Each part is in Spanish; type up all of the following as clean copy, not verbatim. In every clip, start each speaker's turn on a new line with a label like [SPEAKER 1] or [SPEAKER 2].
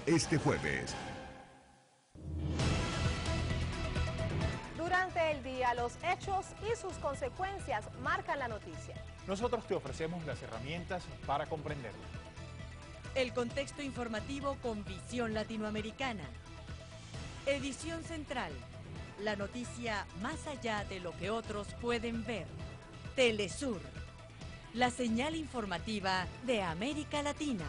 [SPEAKER 1] este jueves.
[SPEAKER 2] Durante el día, los hechos y sus consecuencias marcan la noticia.
[SPEAKER 3] Nosotros te ofrecemos las herramientas para comprenderlo.
[SPEAKER 4] El contexto informativo con visión latinoamericana. Edición central. La noticia más allá de lo que otros pueden ver. Telesur. La señal informativa de América Latina.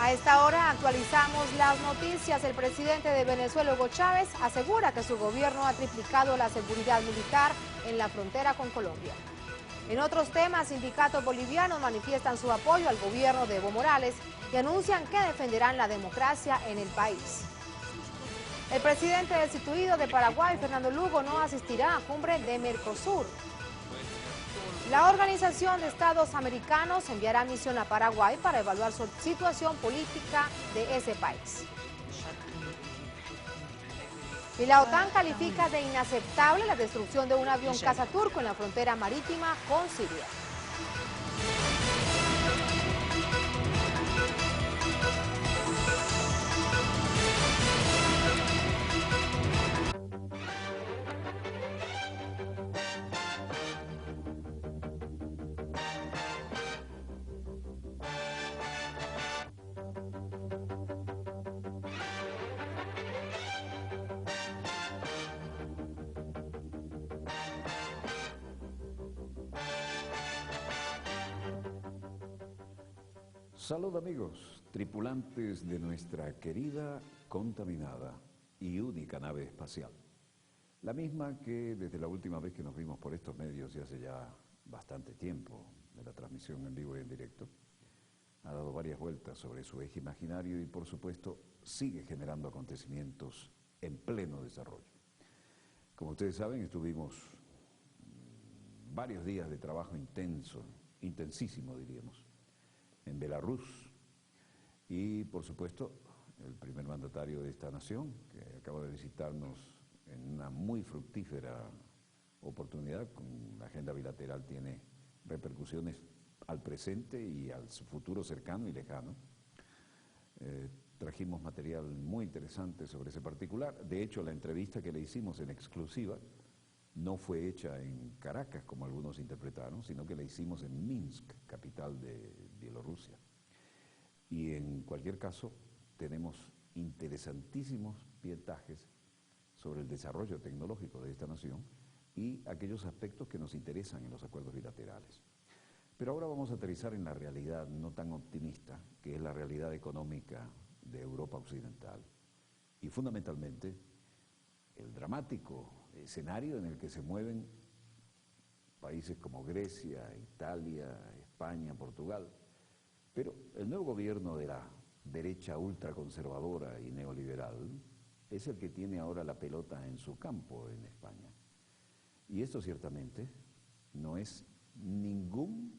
[SPEAKER 2] A esta hora actualizamos las noticias. El presidente de Venezuela, Hugo Chávez, asegura que su gobierno ha triplicado la seguridad militar en la frontera con Colombia. En otros temas, sindicatos bolivianos manifiestan su apoyo al gobierno de Evo Morales y anuncian que defenderán la democracia en el país. El presidente destituido de Paraguay, Fernando Lugo, no asistirá a cumbre de Mercosur. La Organización de Estados Americanos enviará misión a Paraguay para evaluar su situación política de ese país. Y la OTAN califica de inaceptable la destrucción de un avión caza turco en la frontera marítima con Siria.
[SPEAKER 5] Salud amigos, tripulantes de nuestra querida, contaminada y única nave espacial. La misma que desde la última vez que nos vimos por estos medios y hace ya bastante tiempo de la transmisión en vivo y en directo, ha dado varias vueltas sobre su eje imaginario y por supuesto sigue generando acontecimientos en pleno desarrollo. Como ustedes saben, estuvimos varios días de trabajo intenso, intensísimo diríamos, en Belarus y por supuesto el primer mandatario de esta nación que acaba de visitarnos en una muy fructífera oportunidad, con la agenda bilateral tiene repercusiones al presente y al futuro cercano y lejano. Trajimos material muy interesante sobre ese particular. De hecho, la entrevista que le hicimos en exclusiva no fue hecha en Caracas, como algunos interpretaron, sino que la hicimos en Minsk, capital de Bielorrusia. Y en cualquier caso, tenemos interesantísimos pietajes sobre el desarrollo tecnológico de esta nación y aquellos aspectos que nos interesan en los acuerdos bilaterales. Pero ahora vamos a aterrizar en la realidad no tan optimista, que es la realidad económica de Europa Occidental. Y fundamentalmente, el dramático escenario en el que se mueven países como Grecia, Italia, España, Portugal. Pero el nuevo gobierno de la derecha ultraconservadora y neoliberal es el que tiene ahora la pelota en su campo en España. Y esto ciertamente no es ningún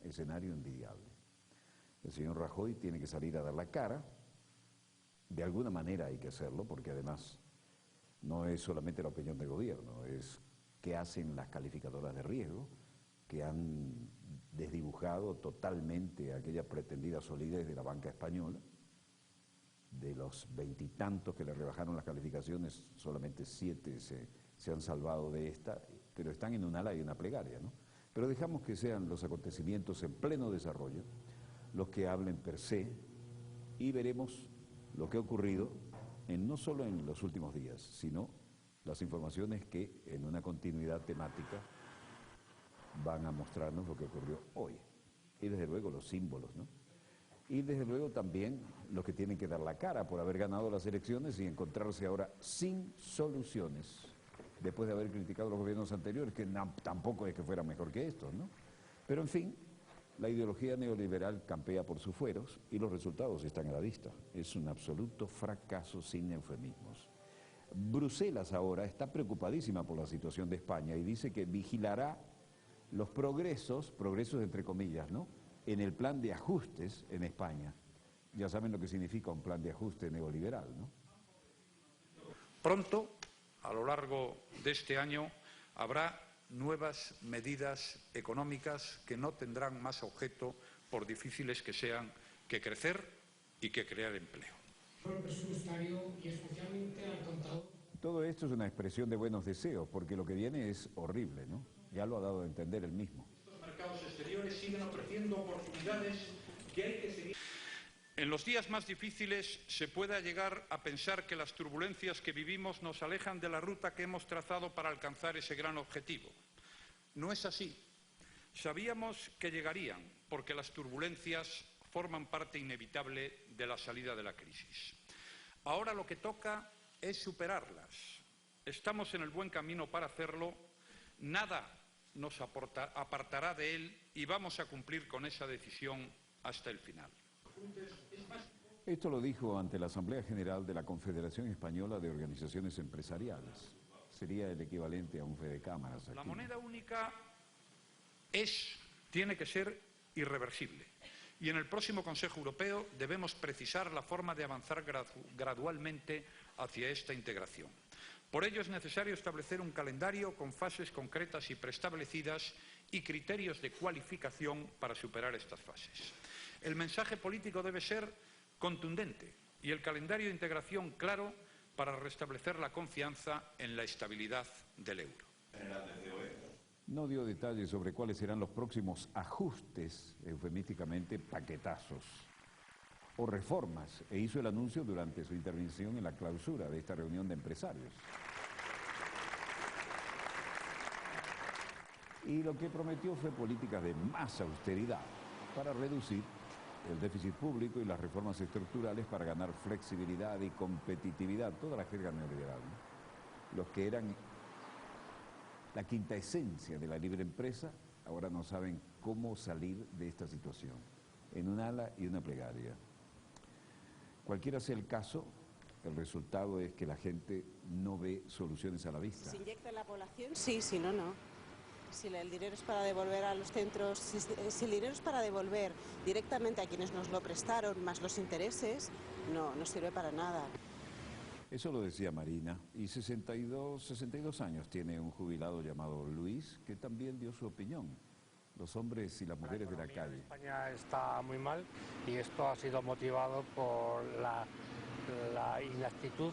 [SPEAKER 5] escenario envidiable. El señor Rajoy tiene que salir a dar la cara. De alguna manera hay que hacerlo, porque además no es solamente la opinión del gobierno, es qué hacen las calificadoras de riesgo, que han desdibujado totalmente aquella pretendida solidez de la banca española. De los 20 y tantos que le rebajaron las calificaciones, solamente 7 se han salvado de esta, pero están en un ala y una plegaria, ¿no? Pero dejamos que sean los acontecimientos en pleno desarrollo los que hablen per se y veremos lo que ha ocurrido no solo en los últimos días, sino las informaciones que en una continuidad temática van a mostrarnos lo que ocurrió hoy. Y desde luego los símbolos, ¿no? Y desde luego también los que tienen que dar la cara por haber ganado las elecciones y encontrarse ahora sin soluciones, después de haber criticado a los gobiernos anteriores, que tampoco es que fueran mejor que estos, ¿no? Pero en fin, La ideología neoliberal campea por sus fueros y los resultados están a la vista. Es un absoluto fracaso sin eufemismos. Bruselas ahora está preocupadísima por la situación de España y dice que vigilará los progresos entre comillas, ¿no?, en el plan de ajustes en España. Ya saben lo que significa un plan de ajuste neoliberal, ¿no?
[SPEAKER 1] Pronto, a lo largo de este año, habrá nuevas medidas económicas que no tendrán más objeto, por difíciles que sean, que crecer y que crear empleo.
[SPEAKER 5] Todo esto es una expresión de buenos deseos, porque lo que viene es horrible, ¿no? Ya lo ha dado a entender él mismo.
[SPEAKER 1] Los mercados exteriores siguen ofreciendo oportunidades que hay que seguir. En los días más difíciles se pueda llegar a pensar que las turbulencias que vivimos nos alejan de la ruta que hemos trazado para alcanzar ese gran objetivo. No es así. Sabíamos que llegarían, porque las turbulencias forman parte inevitable de la salida de la crisis. Ahora lo que toca es superarlas. Estamos en el buen camino para hacerlo. Nada nos apartará de él y vamos a cumplir con esa decisión hasta el final.
[SPEAKER 5] Esto lo dijo ante la Asamblea General de la Confederación Española de Organizaciones Empresariales. Sería el equivalente a un fedecámaras aquí.
[SPEAKER 1] La moneda única tiene que ser irreversible. Y en el próximo Consejo Europeo debemos precisar la forma de avanzar gradualmente hacia esta integración. Por ello es necesario establecer un calendario con fases concretas y preestablecidas y criterios de cualificación para superar estas fases. El mensaje político debe ser contundente y el calendario de integración claro para restablecer la confianza en la estabilidad del euro.
[SPEAKER 5] No dio detalles sobre cuáles serán los próximos ajustes, eufemísticamente paquetazos, o reformas, e hizo el anuncio durante su intervención en la clausura de esta reunión de empresarios. Y lo que prometió fue políticas de más austeridad para reducir el déficit público y las reformas estructurales para ganar flexibilidad y competitividad, toda la jerga neoliberal, ¿no? Los que eran la quinta esencia de la libre empresa ahora no saben cómo salir de esta situación, en un ala y una plegaria. Cualquiera sea el caso, el resultado es que la gente no ve soluciones a la vista.
[SPEAKER 6] ¿Se inyecta en la población? Sí, si no, no. Si el dinero es para devolver a los centros, si el dinero es para devolver directamente a quienes nos lo prestaron, más los intereses, no sirve para nada.
[SPEAKER 5] Eso lo decía Marina, y 62 años tiene un jubilado llamado Luis, que también dio su opinión. Los hombres y las mujeres de la calle.
[SPEAKER 7] España está muy mal y esto ha sido motivado por la inactitud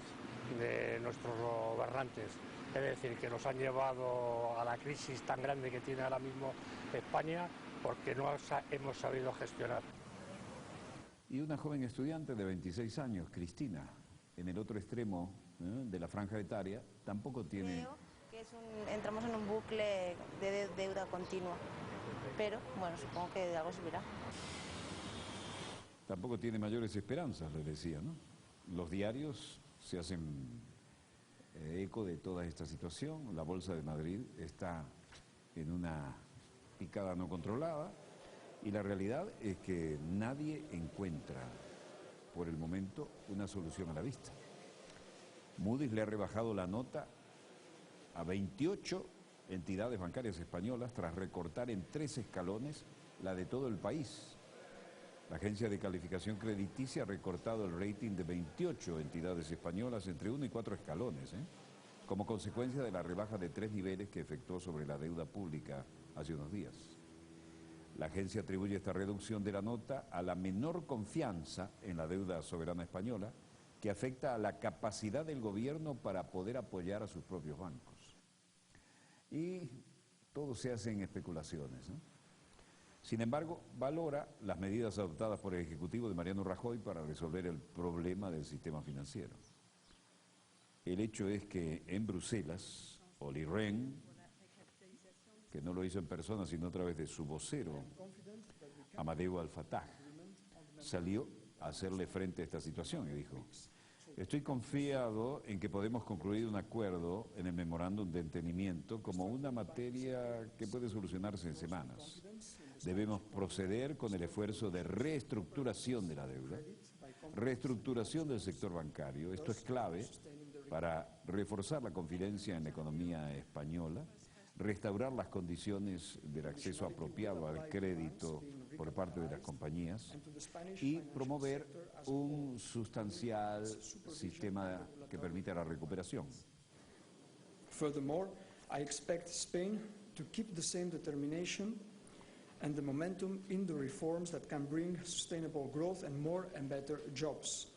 [SPEAKER 7] de nuestros gobernantes. Es decir, que nos han llevado a la crisis tan grande que tiene ahora mismo España porque no hemos sabido gestionar.
[SPEAKER 5] Y una joven estudiante de 26 años, Cristina, en el otro extremo de la franja etaria, tampoco tiene...
[SPEAKER 8] Creo que entramos en un bucle de deuda continua, pero bueno, supongo que de algo servirá.
[SPEAKER 5] Tampoco tiene mayores esperanzas, le decía, ¿no? Los diarios se hacen eco de toda esta situación. La Bolsa de Madrid está en una picada no controlada y la realidad es que nadie encuentra por el momento una solución a la vista. Moody's le ha rebajado la nota a 28 entidades bancarias españolas tras recortar en 3 escalones la de todo el país. La agencia de calificación crediticia ha recortado el rating de 28 entidades españolas entre 1 y 4 escalones, como consecuencia de la rebaja de 3 niveles que efectuó sobre la deuda pública hace unos días. La agencia atribuye esta reducción de la nota a la menor confianza en la deuda soberana española, que afecta a la capacidad del gobierno para poder apoyar a sus propios bancos. Y todo se hace en especulaciones, ¿no? Sin embargo, valora las medidas adoptadas por el Ejecutivo de Mariano Rajoy para resolver el problema del sistema financiero. El hecho es que en Bruselas, Olli Rehn, que no lo hizo en persona sino a través de su vocero, Amadeu Al-Fattah, salió a hacerle frente a esta situación y dijo: estoy confiado en que podemos concluir un acuerdo en el memorándum de entendimiento como una materia que puede solucionarse en semanas. Debemos proceder con el esfuerzo de reestructuración de la deuda, reestructuración del sector bancario. Esto es clave para reforzar la confianza en la economía española, restaurar las condiciones del acceso apropiado al crédito por parte de las compañías y promover un sustancial sistema que permita la recuperación.
[SPEAKER 9] Furthermore, I expect Spain to keep the same determination and the momentum in the reforms that can bring sustainable growth and more and better jobs.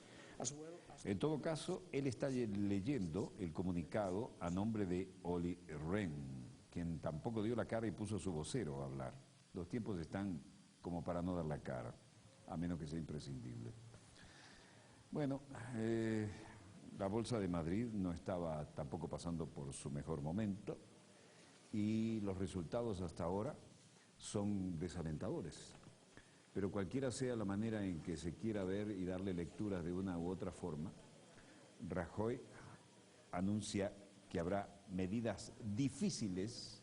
[SPEAKER 5] En todo caso, él está leyendo el comunicado a nombre de Olli Rehn, quien tampoco dio la cara y puso a su vocero a hablar. Los tiempos están como para no dar la cara, a menos que sea imprescindible. Bueno, la Bolsa de Madrid no estaba tampoco pasando por su mejor momento y los resultados hasta ahora son desalentadores. Pero cualquiera sea la manera en que se quiera ver y darle lecturas de una u otra forma, Rajoy anuncia que habrá medidas difíciles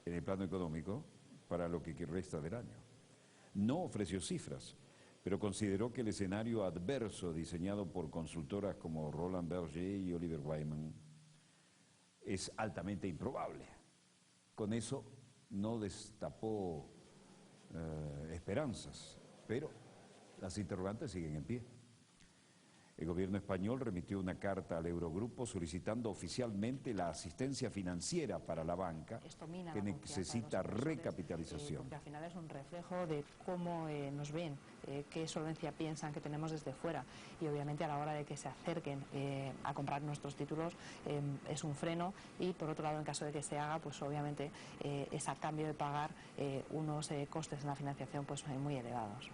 [SPEAKER 5] en el plano económico para lo que resta del año. No ofreció cifras, pero consideró que el escenario adverso diseñado por consultoras como Roland Berger y Oliver Wyman es altamente improbable. Con eso no destapó esperanzas, pero las interrogantes siguen en pie. El gobierno español remitió una carta al Eurogrupo solicitando oficialmente la asistencia financiera para la banca que necesita recapitalización.
[SPEAKER 10] Porque al final es un reflejo de cómo nos ven, qué solvencia piensan que tenemos desde fuera y obviamente a la hora de que se acerquen a comprar nuestros títulos es un freno y por otro lado en caso de que se haga pues obviamente es a cambio de pagar unos costes en la financiación pues muy elevados.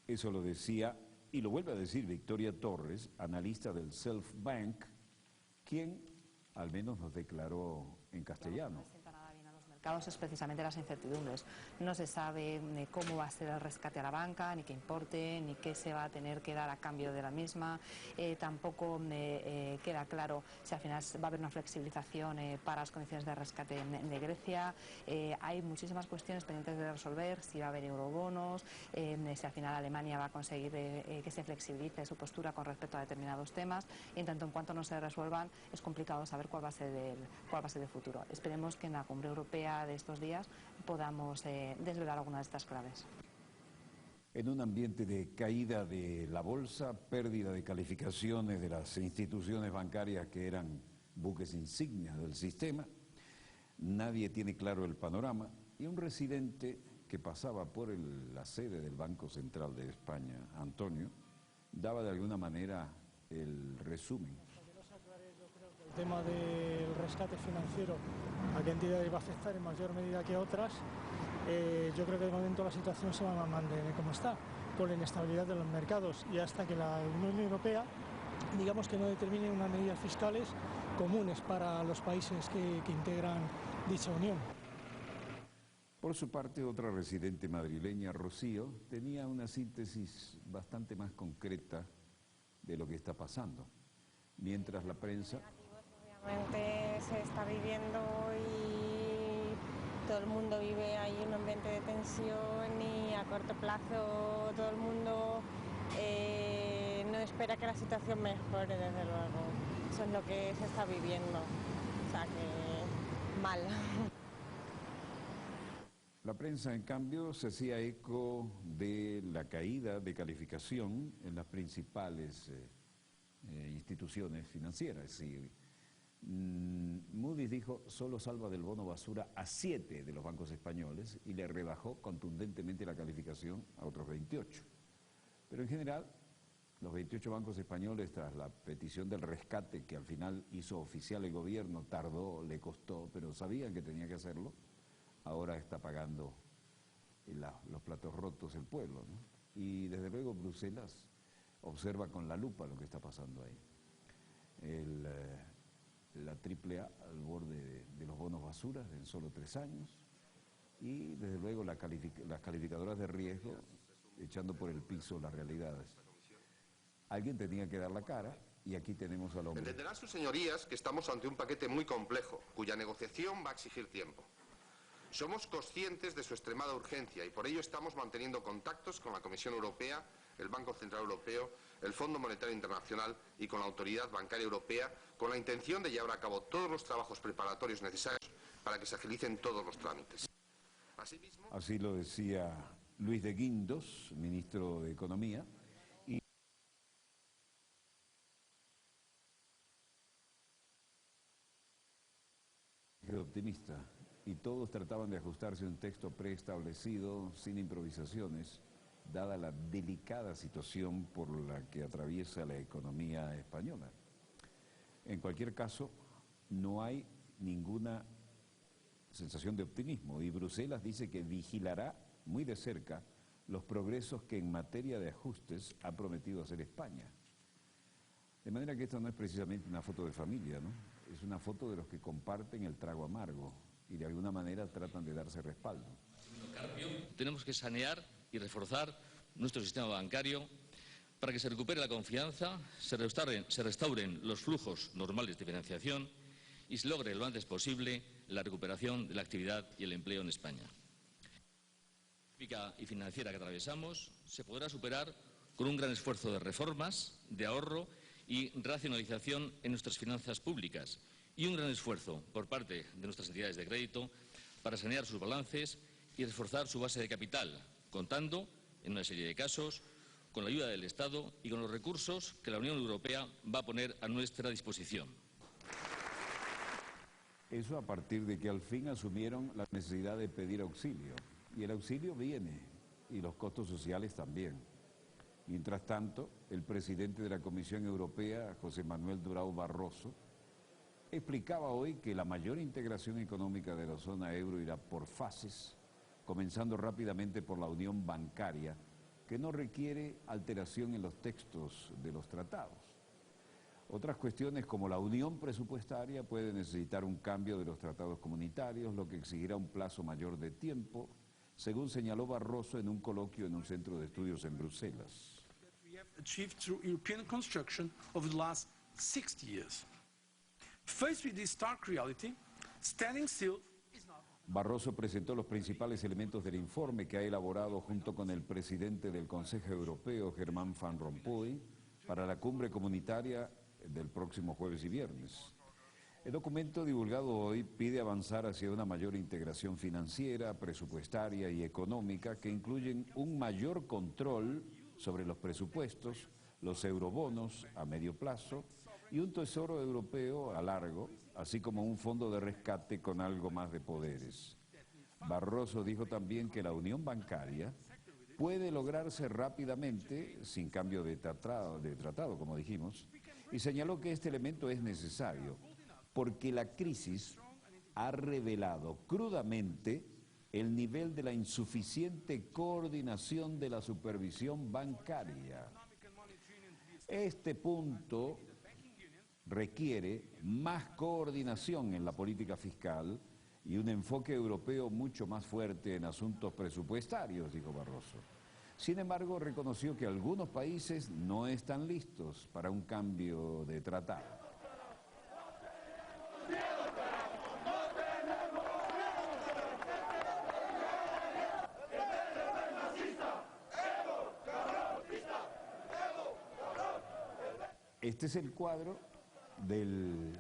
[SPEAKER 5] Eso lo decía y lo vuelve a decir Victoria Torres, analista del Self Bank, quien al menos nos declaró en castellano.
[SPEAKER 10] Es precisamente las incertidumbres. No se sabe cómo va a ser el rescate a la banca, ni qué importe, ni qué se va a tener que dar a cambio de la misma. Tampoco queda claro si al final va a haber una flexibilización para las condiciones de rescate de Grecia. Hay muchísimas cuestiones pendientes de resolver, si va a haber eurobonos, si al final Alemania va a conseguir que se flexibilice su postura con respecto a determinados temas. Y en tanto en cuanto no se resuelvan, es complicado saber cuál va a ser el futuro. Esperemos que en la cumbre europea de estos días podamos desvelar algunas de estas claves.
[SPEAKER 5] En un ambiente de caída de la bolsa, pérdida de calificaciones de las instituciones bancarias que eran buques insignias del sistema, nadie tiene claro el panorama y un residente que pasaba por la sede del Banco Central de España, Antonio, daba de alguna manera el resumen.
[SPEAKER 11] El tema del rescate financiero, a qué entidades va a afectar en mayor medida que a otras, yo creo que de momento la situación se va a mantener como está, con la inestabilidad de los mercados y hasta que la Unión Europea, digamos que no determine unas medidas fiscales comunes para los países que integran dicha unión.
[SPEAKER 5] Por su parte, otra residente madrileña, Rocío, tenía una síntesis bastante más concreta de lo que está pasando, mientras la prensa...
[SPEAKER 12] Obviamente se está viviendo y todo el mundo vive ahí un ambiente de tensión y a corto plazo todo el mundo no espera que la situación mejore, desde luego. Eso es lo que se está viviendo, o sea que mal.
[SPEAKER 5] La prensa, en cambio, se hacía eco de la caída de calificación en las principales instituciones financieras. Sí. Moody's dijo, solo salva del bono basura a 7 de los bancos españoles y le rebajó contundentemente la calificación a otros 28. Pero en general, los 28 bancos españoles, tras la petición del rescate que al final hizo oficial el gobierno, tardó, le costó, pero sabían que tenía que hacerlo, ahora está pagando los platos rotos el pueblo, ¿no? Y desde luego Bruselas observa con la lupa lo que está pasando ahí. La AAA al borde de los bonos basuras en solo 3 años y desde luego las calificadoras de riesgo echando por el piso las realidades. Alguien tenía que dar la cara y aquí tenemos al hombre.
[SPEAKER 13] Entenderán sus señorías que estamos ante un paquete muy complejo, cuya negociación va a exigir tiempo. Somos conscientes de su extremada urgencia y por ello estamos manteniendo contactos con la Comisión Europea, el Banco Central Europeo, el Fondo Monetario Internacional y con la Autoridad Bancaria Europea, con la intención de llevar a cabo todos los trabajos preparatorios necesarios para que se agilicen todos los trámites. Asimismo,
[SPEAKER 5] así lo decía Luis de Guindos, ministro de Economía, y optimista, y todos trataban de ajustarse a un texto preestablecido, sin improvisaciones, dada la delicada situación por la que atraviesa la economía española. En cualquier caso, no hay ninguna sensación de optimismo y Bruselas dice que vigilará muy de cerca los progresos que en materia de ajustes ha prometido hacer España. De manera que esto no es precisamente una foto de familia, ¿no? Es una foto de los que comparten el trago amargo y de alguna manera tratan de darse respaldo.
[SPEAKER 14] Tenemos que sanear y reforzar nuestro sistema bancario para que se recupere la confianza, se restauren los flujos normales de financiación y se logre lo antes posible la recuperación de la actividad y el empleo en España. La económica y financiera que atravesamos se podrá superar con un gran esfuerzo de reformas, de ahorro y racionalización en nuestras finanzas públicas y un gran esfuerzo por parte de nuestras entidades de crédito para sanear sus balances y reforzar su base de capital, contando, en una serie de casos, con la ayuda del Estado y con los recursos que la Unión Europea va a poner a nuestra disposición.
[SPEAKER 5] Eso a partir de que al fin asumieron la necesidad de pedir auxilio. Y el auxilio viene, y los costos sociales también. Mientras tanto, el presidente de la Comisión Europea, José Manuel Durão Barroso, explicaba hoy que la mayor integración económica de la zona euro irá por fases, comenzando rápidamente por la unión bancaria, que no requiere alteración en los textos de los tratados. Otras cuestiones como la unión presupuestaria puede necesitar un cambio de los tratados comunitarios, lo que exigirá un plazo mayor de tiempo, según señaló Barroso en un coloquio en un centro de estudios en Bruselas.
[SPEAKER 15] Achieved through European construction over the last 60 years. Faced with this stark reality, standing still is not.
[SPEAKER 5] Barroso presentó los principales elementos del informe que ha elaborado junto con el presidente del Consejo Europeo, Herman Van Rompuy, para la cumbre comunitaria del próximo jueves y viernes. El documento divulgado hoy pide avanzar hacia una mayor integración financiera, presupuestaria y económica que incluyen un mayor control sobre los presupuestos, los eurobonos a medio plazo y un tesoro europeo a largo, así como un fondo de rescate con algo más de poderes. Barroso dijo también que la unión bancaria puede lograrse rápidamente, sin cambio de tratado, como dijimos, y señaló que este elemento es necesario, porque la crisis ha revelado crudamente el nivel de la insuficiente coordinación de la supervisión bancaria. Este punto requiere más coordinación en la política fiscal y un enfoque europeo mucho más fuerte en asuntos presupuestarios, dijo Barroso. Sin embargo, reconoció que algunos países no están listos para un cambio de tratado. Este es el cuadro del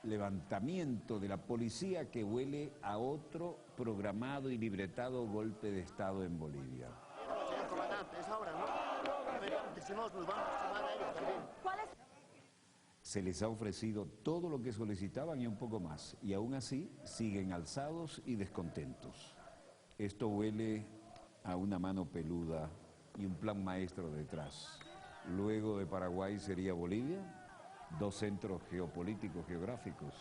[SPEAKER 5] levantamiento de la policía que huele a otro programado y libretado golpe de Estado en Bolivia.
[SPEAKER 16] Señor comandante, es ahora, ¿no? A ver, decimos, nos vamos a sumar a ellos también.
[SPEAKER 5] Se les ha ofrecido todo lo que solicitaban y un poco más, y aún así siguen alzados y descontentos. Esto huele a una mano peluda y un plan maestro detrás. Luego de Paraguay sería Bolivia, dos centros geopolíticos geográficos.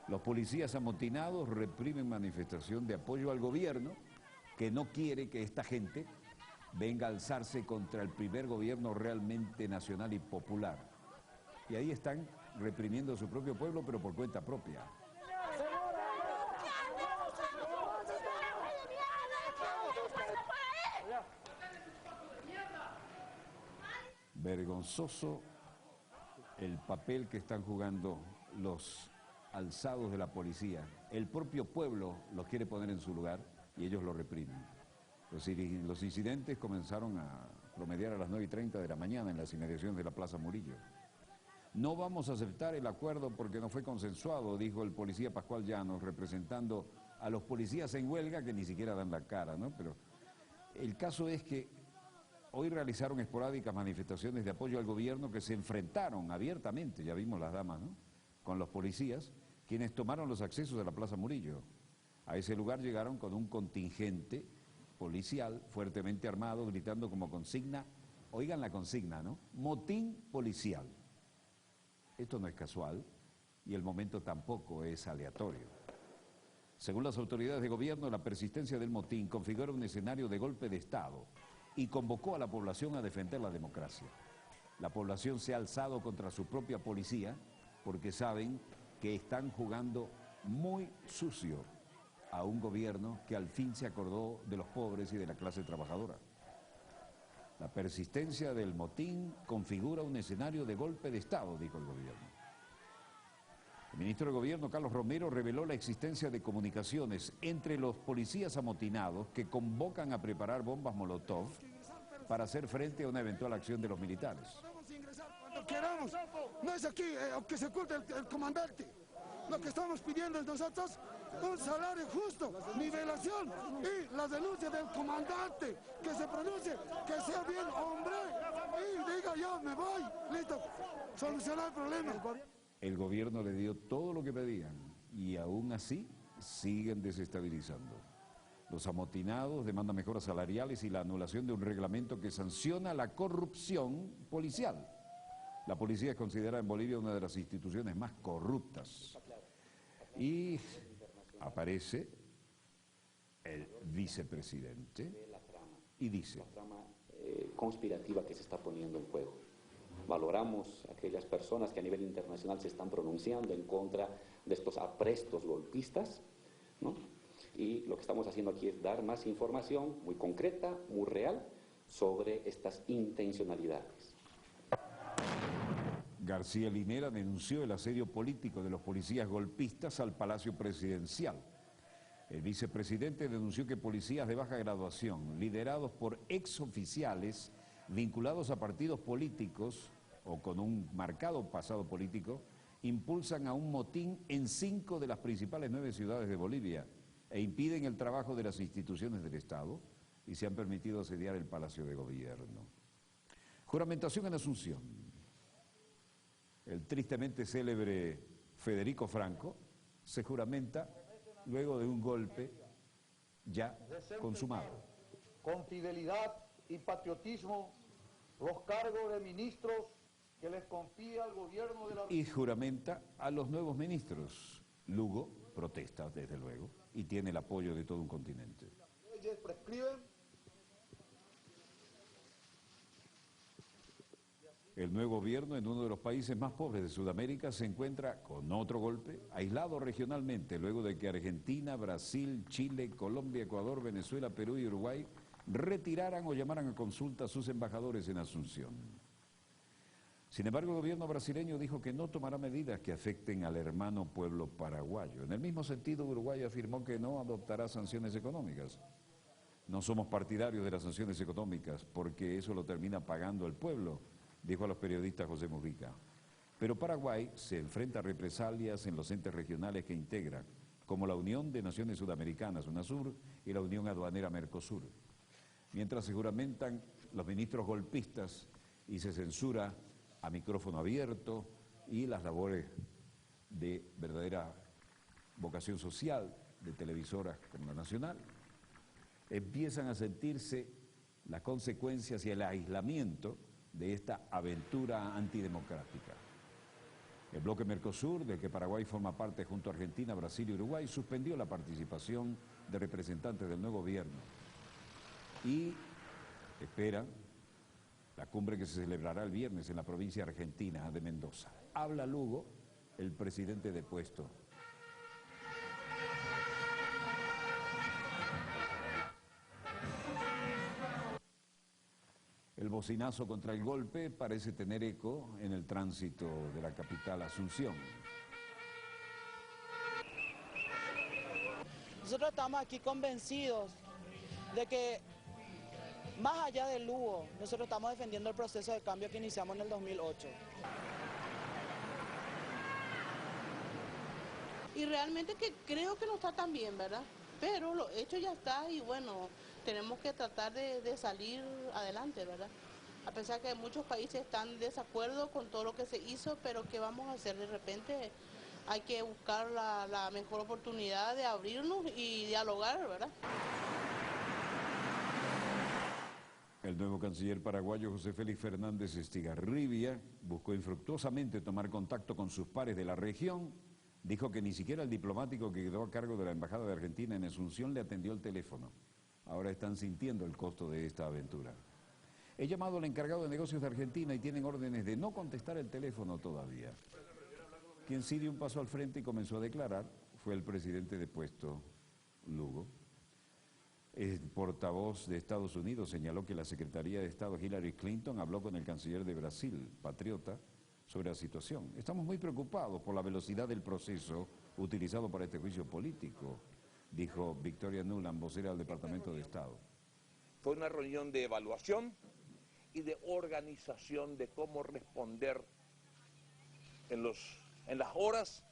[SPEAKER 5] Los policías amotinados reprimen manifestación de apoyo al gobierno que no quiere que esta gente venga a alzarse contra el primer gobierno realmente nacional y popular. Y ahí están reprimiendo a su propio pueblo, pero por cuenta propia. Vergonzoso el papel que están jugando los alzados de la policía. El propio pueblo los quiere poner en su lugar y ellos lo reprimen. Los incidentes comenzaron a promediar a las 9:30 de la mañana en las inmediaciones de la Plaza Murillo. No vamos a aceptar el acuerdo porque no fue consensuado, dijo el policía Pascual Llanos, representando a los policías en huelga que ni siquiera dan la cara, ¿no? Pero el caso es que hoy realizaron esporádicas manifestaciones de apoyo al gobierno que se enfrentaron abiertamente, ya vimos las damas, ¿no?, con los policías, quienes tomaron los accesos a la Plaza Murillo. A ese lugar llegaron con un contingente policial fuertemente armado, gritando como consigna, oigan la consigna, ¿no?, motín policial. Esto no es casual y el momento tampoco es aleatorio. Según las autoridades de gobierno, la persistencia del motín configura un escenario de golpe de Estado y convocó a la población a defender la democracia. La población se ha alzado contra su propia policía porque saben que están jugando muy sucio a un gobierno que al fin se acordó de los pobres y de la clase trabajadora. La persistencia del motín configura un escenario de golpe de Estado, dijo el gobierno. El ministro de Gobierno, Carlos Romero, reveló la existencia de comunicaciones entre los policías amotinados que convocan a preparar bombas Molotov para hacer frente a una eventual acción de los militares.
[SPEAKER 17] Podemos ingresar cuando queramos. No es aquí que se oculte el comandante. Lo que estamos pidiendo es nosotros un salario justo, nivelación y la denuncia del comandante, que se pronuncie, que sea bien hombre y diga yo me voy, listo, solucionar el problema.
[SPEAKER 5] El gobierno le dio todo lo que pedían y aún así siguen desestabilizando. Los amotinados demandan mejoras salariales y la anulación de un reglamento que sanciona la corrupción policial. La policía es considerada en Bolivia una de las instituciones más corruptas. Y aparece el vicepresidente y dice:
[SPEAKER 18] la trama conspirativa que se está poniendo en juego. Valoramos a aquellas personas que a nivel internacional se están pronunciando en contra de estos aprestos golpistas, ¿no? Y lo que estamos haciendo aquí es dar más información muy concreta, muy real, sobre estas intencionalidades.
[SPEAKER 5] García Linera denunció el asedio político de los policías golpistas al Palacio Presidencial. El vicepresidente denunció que policías de baja graduación, liderados por exoficiales vinculados a partidos políticos o con un marcado pasado político, impulsan a un motín en 5 de las principales 9 ciudades de Bolivia e impiden el trabajo de las instituciones del Estado y se han permitido asediar el Palacio de Gobierno. Juramentación en Asunción. El tristemente célebre Federico Franco se juramenta luego de un golpe ya consumado.
[SPEAKER 19] Con fidelidad y patriotismo los cargos de ministros que les confía el gobierno de la...
[SPEAKER 5] Y juramenta a los nuevos ministros. Lugo protesta, desde luego, y tiene el apoyo de todo un continente.
[SPEAKER 19] Las leyes prescriben.
[SPEAKER 5] El nuevo gobierno en uno de los países más pobres de Sudamérica se encuentra con otro golpe, aislado regionalmente, luego de que Argentina, Brasil, Chile, Colombia, Ecuador, Venezuela, Perú y Uruguay retiraran o llamaran a consulta a sus embajadores en Asunción. Sin embargo, el gobierno brasileño dijo que no tomará medidas que afecten al hermano pueblo paraguayo. En el mismo sentido, Uruguay afirmó que no adoptará sanciones económicas. No somos partidarios de las sanciones económicas porque eso lo termina pagando el pueblo, dijo a los periodistas José Mujica. Pero Paraguay se enfrenta a represalias en los entes regionales que integra, como la Unión de Naciones Sudamericanas, UNASUR, y la Unión Aduanera Mercosur. Mientras se juramentan los ministros golpistas y se censura a micrófono abierto y las labores de verdadera vocación social de televisoras como la Nacional, empiezan a sentirse las consecuencias y el aislamiento de esta aventura antidemocrática. El bloque Mercosur, del que Paraguay forma parte junto a Argentina, Brasil y Uruguay, suspendió la participación de representantes del nuevo gobierno y esperan la cumbre que se celebrará el viernes en la provincia argentina de Mendoza. Habla Lugo, el presidente depuesto. El bocinazo contra el golpe parece tener eco en el tránsito de la capital Asunción.
[SPEAKER 20] Nosotros estamos aquí convencidos de que, más allá del Lugo, nosotros estamos defendiendo el proceso de cambio que iniciamos en el 2008.
[SPEAKER 21] Y realmente que creo que no está tan bien, ¿verdad? Pero lo hecho ya está y bueno, tenemos que tratar de salir adelante, ¿verdad? A pesar que muchos países están en desacuerdo con todo lo que se hizo, pero ¿qué vamos a hacer? De repente hay que buscar la mejor oportunidad de abrirnos y dialogar, ¿verdad?
[SPEAKER 5] El nuevo canciller paraguayo José Félix Fernández Estigarribia buscó infructuosamente tomar contacto con sus pares de la región. Dijo que ni siquiera el diplomático que quedó a cargo de la Embajada de Argentina en Asunción le atendió el teléfono. Ahora están sintiendo el costo de esta aventura. He llamado al encargado de negocios de Argentina y tienen órdenes de no contestar el teléfono todavía. Quien sí dio un paso al frente y comenzó a declarar fue el presidente depuesto, Lugo. El portavoz de Estados Unidos señaló que la Secretaría de Estado Hillary Clinton habló con el canciller de Brasil, patriota, sobre la situación. Estamos muy preocupados por la velocidad del proceso utilizado para este juicio político, dijo Victoria Nuland, vocera del Departamento de Estado.
[SPEAKER 22] Fue una reunión de evaluación y de organización de cómo responder en las horas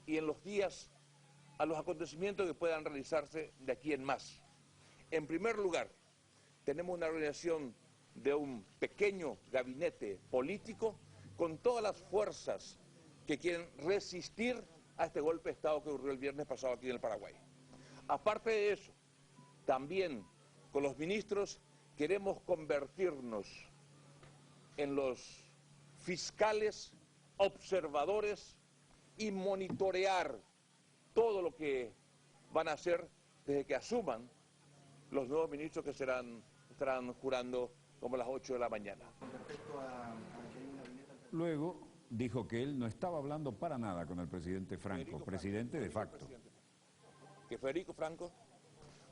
[SPEAKER 22] y en los días a los acontecimientos que puedan realizarse de aquí en más. En primer lugar, tenemos una organización de un pequeño gabinete político con todas las fuerzas que quieren resistir a este golpe de Estado que ocurrió el viernes pasado aquí en el Paraguay. Aparte de eso, también con los ministros queremos convertirnos en los fiscales, observadores y monitorear todo lo que van a hacer desde que asuman los nuevos ministros que estarán jurando como a las 8 de la mañana.
[SPEAKER 5] Luego dijo que él no estaba hablando para nada con el presidente Franco, presidente de facto.
[SPEAKER 22] Que Federico Franco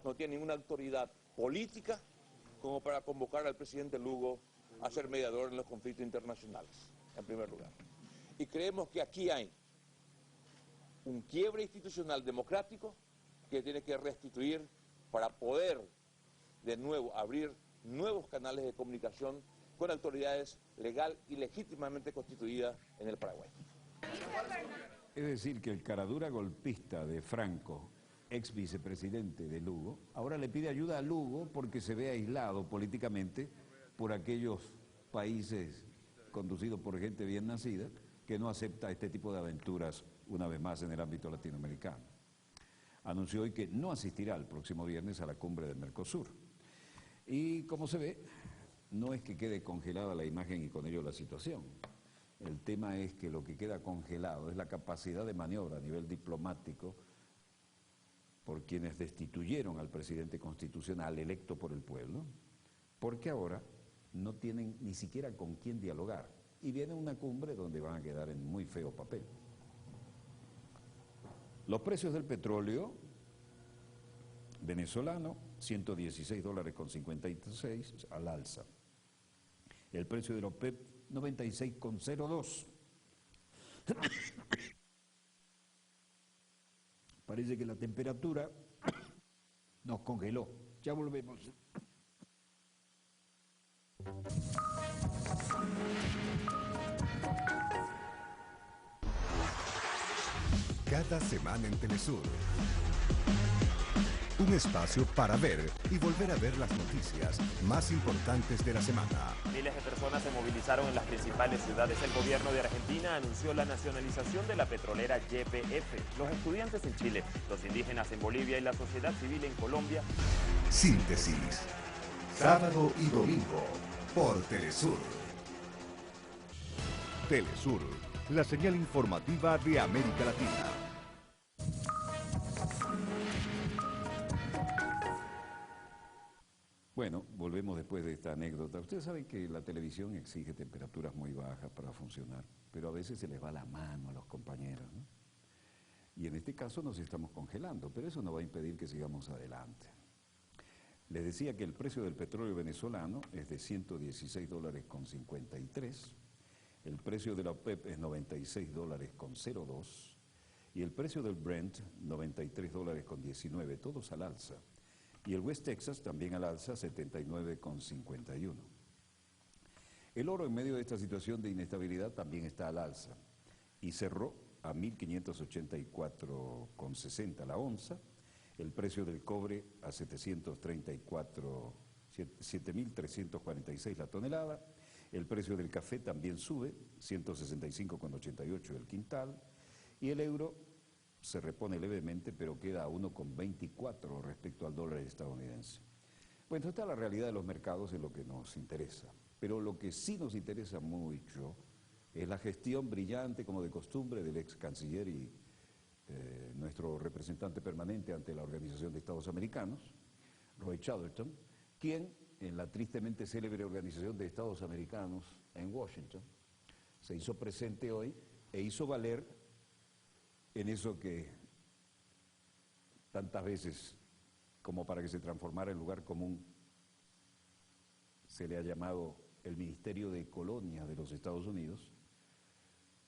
[SPEAKER 22] no tiene ninguna autoridad política como para convocar al presidente Lugo a ser mediador en los conflictos internacionales, en primer lugar. Y creemos que aquí hay un quiebre institucional democrático que tiene que restituir para poder de nuevo abrir nuevos canales de comunicación con autoridades legal y legítimamente constituidas en el Paraguay.
[SPEAKER 5] Es decir, que el caradura golpista de Franco, ex vicepresidente de Lugo, ahora le pide ayuda a Lugo porque se ve aislado políticamente por aquellos países conducidos por gente bien nacida que no acepta este tipo de aventuras una vez más en el ámbito latinoamericano. Anunció hoy que no asistirá el próximo viernes a la cumbre del Mercosur. Y como se ve, no es que quede congelada la imagen y con ello la situación. El tema es que lo que queda congelado es la capacidad de maniobra a nivel diplomático por quienes destituyeron al presidente constitucional electo por el pueblo, porque ahora no tienen ni siquiera con quién dialogar. Y viene una cumbre donde van a quedar en muy feo papel. Los precios del petróleo venezolano, $116.56 al alza. El precio de la OPEP, 96,02. Parece que la temperatura nos congeló. Ya volvemos.
[SPEAKER 23] Cada semana en Telesur. Un espacio para ver y volver a ver las noticias más importantes de la semana.
[SPEAKER 24] Miles de personas se movilizaron en las principales ciudades. El gobierno de Argentina anunció la nacionalización de la petrolera YPF. Los estudiantes en Chile, los indígenas en Bolivia y la sociedad civil en Colombia.
[SPEAKER 23] Síntesis. Sábado y domingo por Telesur. Telesur, la señal informativa de América Latina.
[SPEAKER 5] Bueno, volvemos después de esta anécdota. Ustedes saben que la televisión exige temperaturas muy bajas para funcionar, pero a veces se les va la mano a los compañeros, ¿no? Y en este caso nos estamos congelando, pero eso no va a impedir que sigamos adelante. Les decía que el precio del petróleo venezolano es de $116.53, el precio de la OPEP es $96.02 Y el precio del Brent, $93.19, todos al alza. Y el West Texas también al alza, $79.51. El oro en medio de esta situación de inestabilidad también está al alza y cerró a 1.584,60 la onza, el precio del cobre a 7.346 la tonelada, el precio del café también sube, 165,88 el quintal, y el euro se repone levemente, pero queda a 1,24 respecto al dólar estadounidense. Bueno, esta es la realidad de los mercados en lo que nos interesa, pero lo que sí nos interesa mucho es la gestión brillante, como de costumbre, del ex canciller y nuestro representante permanente ante la Organización de Estados Americanos, Roy Chatterton, quien en la tristemente célebre Organización de Estados Americanos en Washington se hizo presente hoy e hizo valer en eso que tantas veces, como para que se transformara en lugar común, se le ha llamado el Ministerio de Colonias de los Estados Unidos,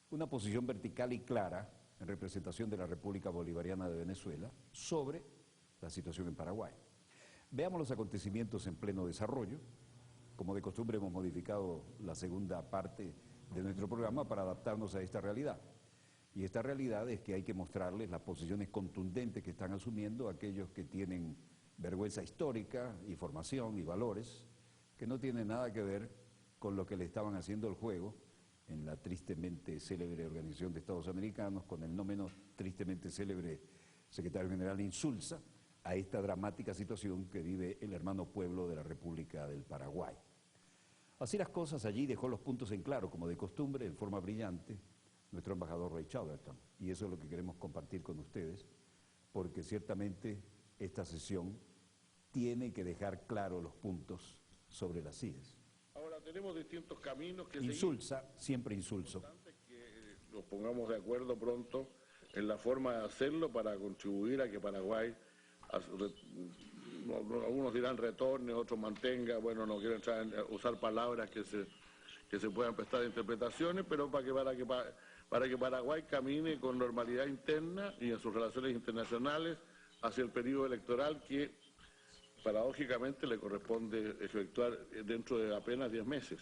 [SPEAKER 5] una posición vertical y clara en representación de la República Bolivariana de Venezuela sobre la situación en Paraguay. Veamos los acontecimientos en pleno desarrollo. Como de costumbre hemos modificado la segunda parte de nuestro programa para adaptarnos a esta realidad. Y esta realidad es que hay que mostrarles las posiciones contundentes que están asumiendo aquellos que tienen vergüenza histórica y formación y valores que no tienen nada que ver con lo que le estaban haciendo el juego en la tristemente célebre Organización de Estados Americanos, con el no menos tristemente célebre secretario general Insulza, a esta dramática situación que vive el hermano pueblo de la República del Paraguay. Así las cosas, allí dejó los puntos en claro, como de costumbre, en forma brillante, nuestro embajador Roy Chatterton. Y eso es lo que queremos compartir con ustedes, porque ciertamente esta sesión tiene que dejar claro los puntos sobre las CIES.
[SPEAKER 1] Ahora tenemos distintos caminos que
[SPEAKER 5] Insulza, siempre insulso.
[SPEAKER 1] que nos pongamos de acuerdo pronto en la forma de hacerlo para contribuir a que Paraguay, algunos dirán retorne, otros mantenga, bueno, no quiero entrar en usar palabras que se puedan prestar interpretaciones, pero para que Paraguay camine con normalidad interna y en sus relaciones internacionales hacia el periodo electoral que paradójicamente le corresponde efectuar dentro de apenas 10 meses,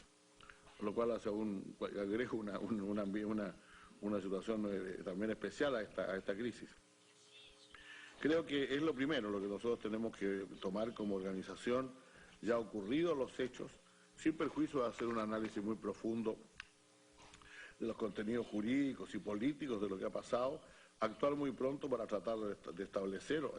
[SPEAKER 1] lo cual hace agrega una situación también especial a esta crisis. Creo que es lo primero lo que nosotros tenemos que tomar como organización, ya ocurridos los hechos, sin perjuicio de hacer un análisis muy profundo de los contenidos jurídicos y políticos de lo que ha pasado, actuar muy pronto para tratar de establecer o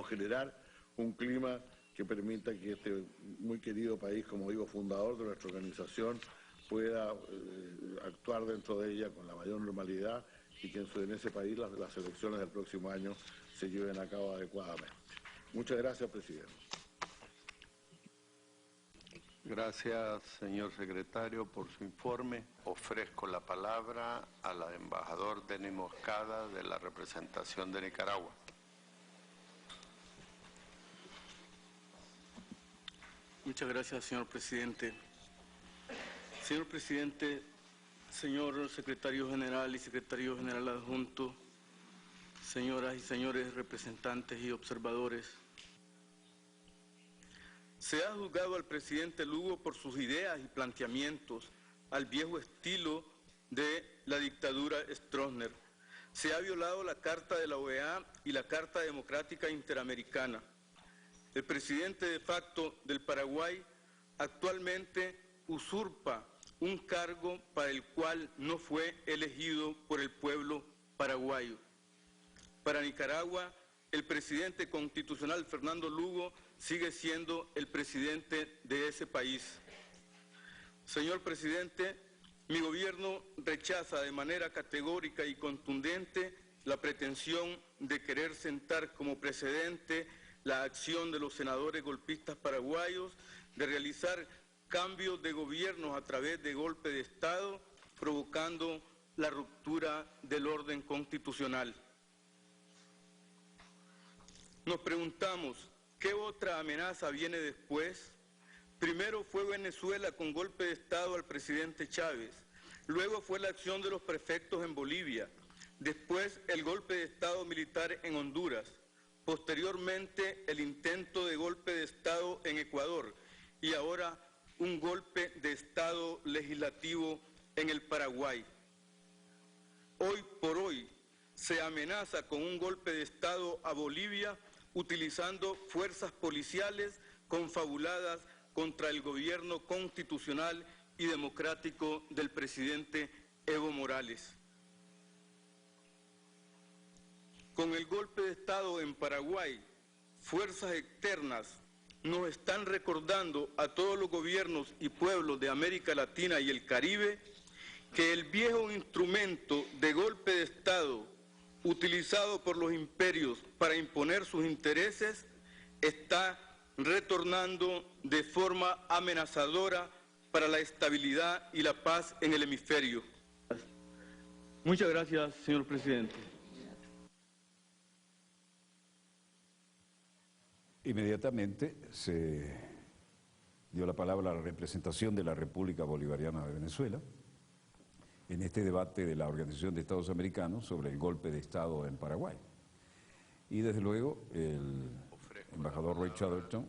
[SPEAKER 1] generar un clima que permita que este muy querido país, como digo, fundador de nuestra organización, pueda actuar dentro de ella con la mayor normalidad y que en ese país las elecciones del próximo año se lleven a cabo adecuadamente. Muchas gracias, presidente.
[SPEAKER 2] Gracias, señor secretario, por su informe. Ofrezco la palabra al embajador Denis Moscada de la representación de Nicaragua.
[SPEAKER 3] Muchas gracias, señor presidente. Señor presidente, señor secretario general y secretario general adjunto, señoras y señores representantes y observadores, se ha juzgado al presidente Lugo por sus ideas y planteamientos al viejo estilo de la dictadura Stroessner. Se ha violado la Carta de la OEA y la Carta Democrática Interamericana. El presidente de facto del Paraguay actualmente usurpa un cargo para el cual no fue elegido por el pueblo paraguayo. Para Nicaragua, el presidente constitucional Fernando Lugo sigue siendo el presidente de ese país. Señor presidente, mi gobierno rechaza de manera categórica y contundente la pretensión de querer sentar como precedente la acción de los senadores golpistas paraguayos de realizar cambios de gobiernos a través de golpe de Estado, provocando la ruptura del orden constitucional. Nos preguntamos, ¿qué otra amenaza viene después? Primero fue Venezuela con golpe de Estado al presidente Chávez, luego fue la acción de los prefectos en Bolivia, después el golpe de Estado militar en Honduras, posteriormente el intento de golpe de Estado en Ecuador y ahora un golpe de Estado legislativo en el Paraguay. Hoy por hoy se amenaza con un golpe de Estado a Bolivia utilizando fuerzas policiales confabuladas contra el gobierno constitucional y democrático del presidente Evo Morales. Con el golpe de Estado en Paraguay, fuerzas externas nos están recordando a todos los gobiernos y pueblos de América Latina y el Caribe que el viejo instrumento de golpe de Estado utilizado por los imperios para imponer sus intereses está retornando de forma amenazadora para la estabilidad y la paz en el hemisferio. Muchas gracias, señor presidente.
[SPEAKER 5] Inmediatamente se dio la palabra a la representación de la República Bolivariana de Venezuela en este debate de la Organización de Estados Americanos sobre el golpe de Estado en Paraguay. Y desde luego el embajador Roy Chatterton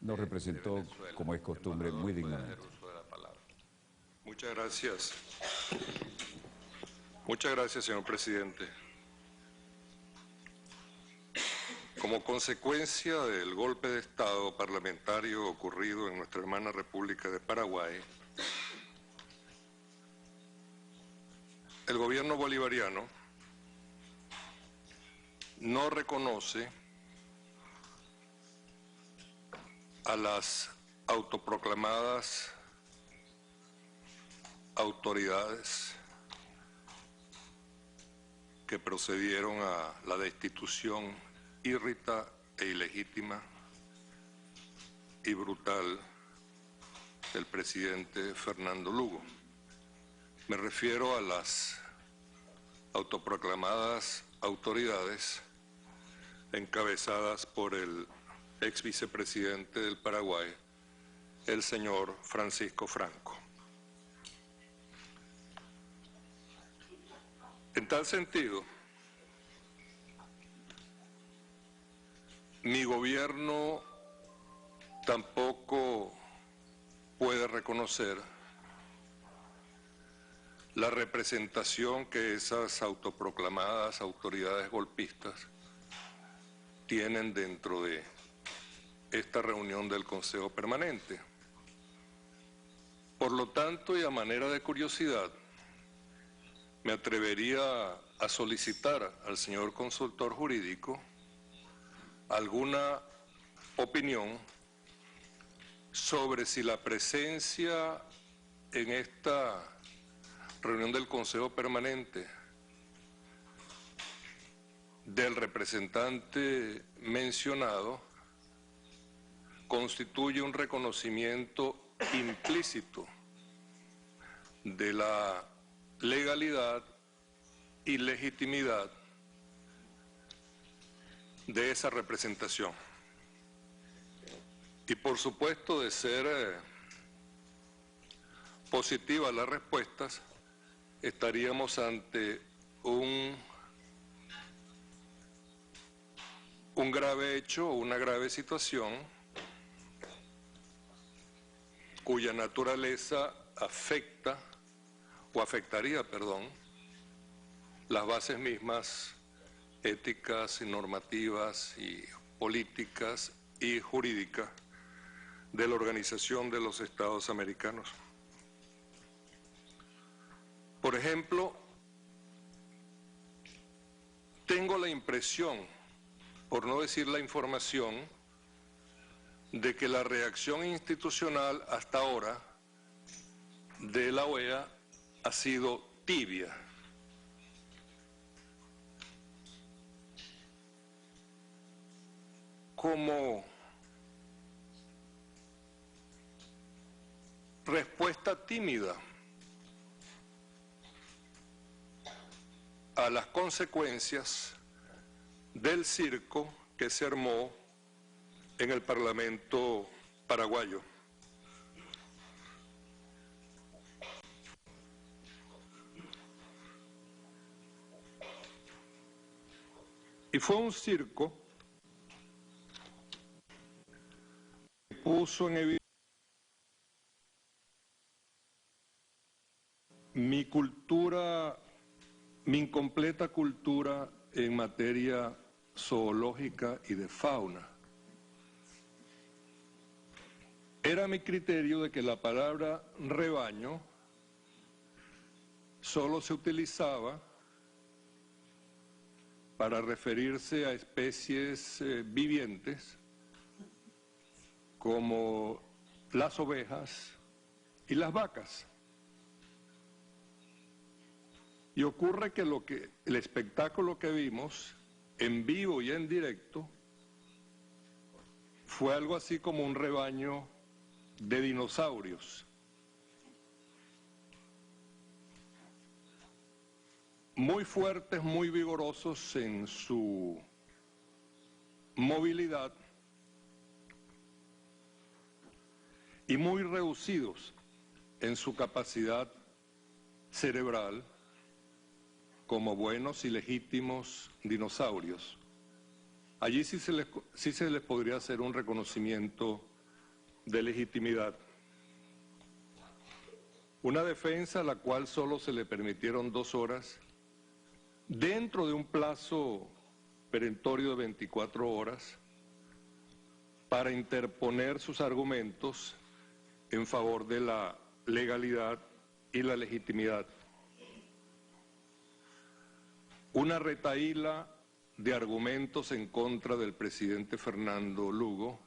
[SPEAKER 5] nos representó, como es costumbre, muy dignamente.
[SPEAKER 4] Muchas gracias. Muchas gracias, señor presidente. Como consecuencia del golpe de Estado parlamentario ocurrido en nuestra hermana República de Paraguay, el gobierno bolivariano no reconoce a las autoproclamadas autoridades que procedieron a la destitución írrita e ilegítima y brutal del presidente Fernando Lugo. Me refiero a las autoproclamadas autoridades encabezadas por el ex vicepresidente del Paraguay, el señor Francisco Franco. En tal sentido, mi gobierno tampoco puede reconocer la representación que esas autoproclamadas autoridades golpistas tienen dentro de esta reunión del Consejo Permanente. Por lo tanto, y a manera de curiosidad, me atrevería a solicitar al señor consultor jurídico alguna opinión sobre si la presencia en esta reunión del Consejo Permanente del representante mencionado constituye un reconocimiento implícito de la legalidad y legitimidad de esa representación. Y por supuesto, de ser positivas las respuestas, estaríamos ante un grave hecho, una grave situación cuya naturaleza afecta o afectaría, las bases mismas éticas y normativas y políticas y jurídicas de la Organización de los Estados Americanos. Por ejemplo, tengo la impresión, por no decir la información, de que la reacción institucional hasta ahora de la OEA ha sido tibia. Como respuesta tímida a las consecuencias del circo que se armó en el Parlamento paraguayo. Y fue un circo que puso en evidencia mi cultura, mi incompleta cultura en materia zoológica y de fauna. Era mi criterio de que la palabra rebaño solo se utilizaba para referirse a especies vivientes como las ovejas y las vacas. Y ocurre que el espectáculo que vimos en vivo y en directo fue algo así como un rebaño de dinosaurios. Muy fuertes, muy vigorosos en su movilidad y muy reducidos en su capacidad cerebral como buenos y legítimos dinosaurios. Allí sí se les podría hacer un reconocimiento de legitimidad. Una defensa a la cual solo se le permitieron 2 horas, dentro de un plazo perentorio de 24 horas, para interponer sus argumentos en favor de la legalidad y la legitimidad. Una retahíla de argumentos en contra del presidente Fernando Lugo,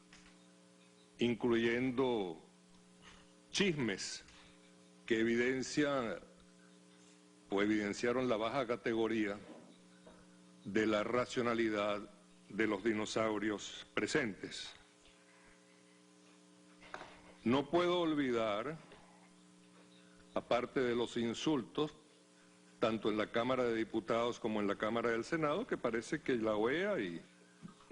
[SPEAKER 4] incluyendo chismes que evidenciaron la baja categoría de la racionalidad de los dinosaurios presentes. No puedo olvidar, aparte de los insultos, tanto en la Cámara de Diputados como en la Cámara del Senado, que parece que la OEA y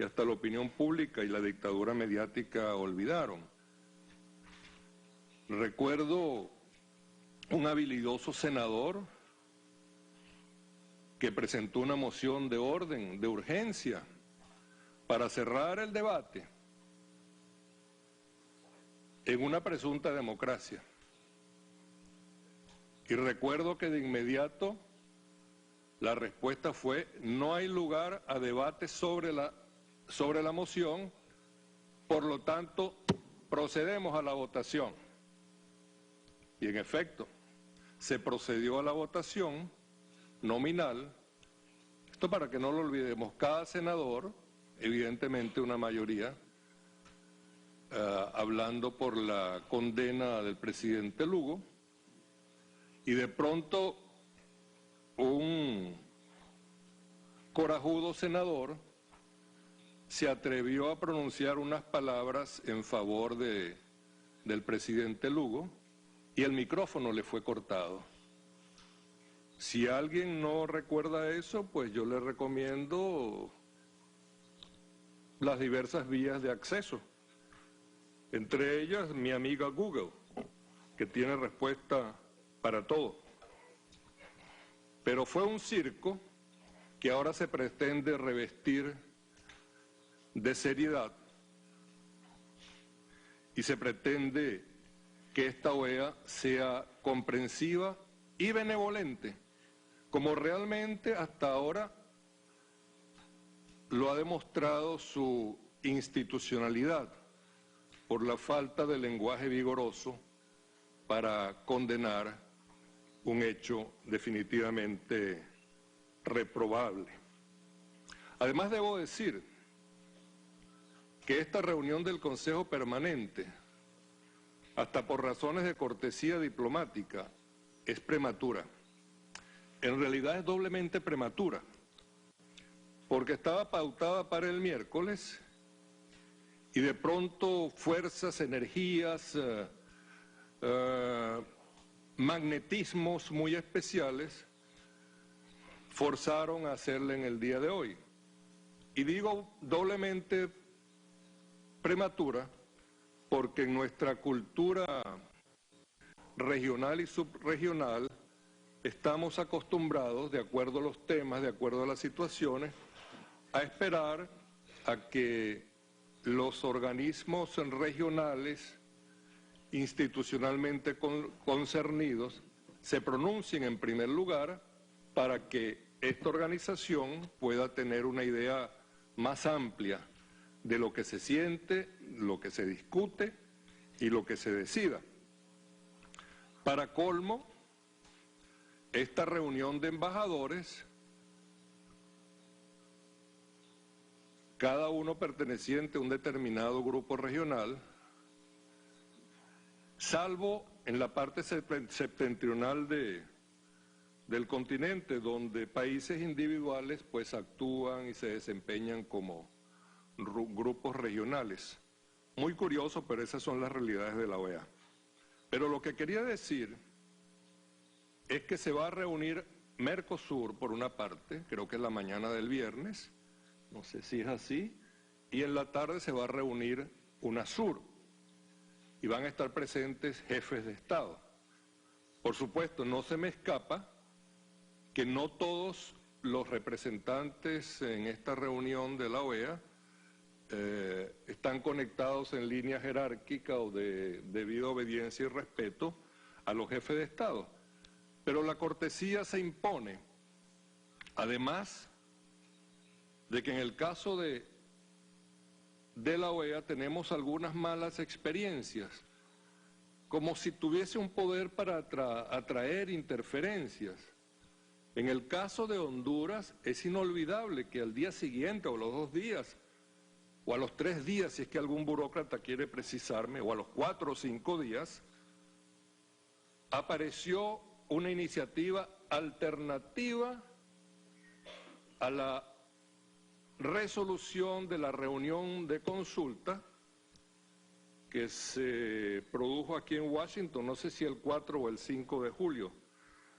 [SPEAKER 4] hasta la opinión pública y la dictadura mediática olvidaron. Recuerdo un habilidoso senador que presentó una moción de orden, de urgencia, para cerrar el debate en una presunta democracia. Y recuerdo que de inmediato la respuesta fue: no hay lugar a debate sobre la moción, por lo tanto procedemos a la votación. Y en efecto, se procedió a la votación nominal. Esto para que no lo olvidemos, cada senador, evidentemente una mayoría, hablando por la condena del presidente Lugo, y de pronto un corajudo senador se atrevió a pronunciar unas palabras en favor del presidente Lugo y el micrófono le fue cortado. Si alguien no recuerda eso, pues yo le recomiendo las diversas vías de acceso, entre ellas mi amiga Google, que tiene respuesta para todo. Pero fue un circo que ahora se pretende revestir de seriedad y se pretende que esta OEA sea comprensiva y benevolente, como realmente hasta ahora lo ha demostrado su institucionalidad, por la falta de lenguaje vigoroso para condenar un hecho definitivamente reprobable. Además, debo decir que esta reunión del Consejo Permanente, hasta por razones de cortesía diplomática, es prematura. En realidad es doblemente prematura, porque estaba pautada para el miércoles y de pronto fuerzas, energías, magnetismos muy especiales forzaron a hacerla en el día de hoy. Y digo doblemente prematura porque en nuestra cultura regional y subregional estamos acostumbrados, de acuerdo a los temas, de acuerdo a las situaciones, a esperar a que los organismos regionales institucionalmente concernidos se pronuncien en primer lugar para que esta organización pueda tener una idea más amplia de lo que se siente, lo que se discute y lo que se decida. Para colmo, esta reunión de embajadores, cada uno perteneciente a un determinado grupo regional, salvo en la parte septentrional del continente, donde países individuales pues actúan y se desempeñan como grupos regionales. Muy curioso, pero esas son las realidades de la OEA. Pero lo que quería decir es que se va a reunir Mercosur por una parte, creo que es la mañana del viernes, no sé si es así, y en la tarde se va a reunir UNASUR, y van a estar presentes jefes de Estado. Por supuesto, no se me escapa que no todos los representantes en esta reunión de la OEA están conectados en línea jerárquica o de debida obediencia y respeto a los jefes de Estado. Pero la cortesía se impone, además de que en el caso de la OEA tenemos algunas malas experiencias, como si tuviese un poder para atraer interferencias. En el caso de Honduras es inolvidable que al día siguiente o a los 2 días, o a los 3 días, si es que algún burócrata quiere precisarme, o a los 4 o 5 días, apareció una iniciativa alternativa a la resolución de la reunión de consulta que se produjo aquí en Washington, no sé si el 4 o el 5 de julio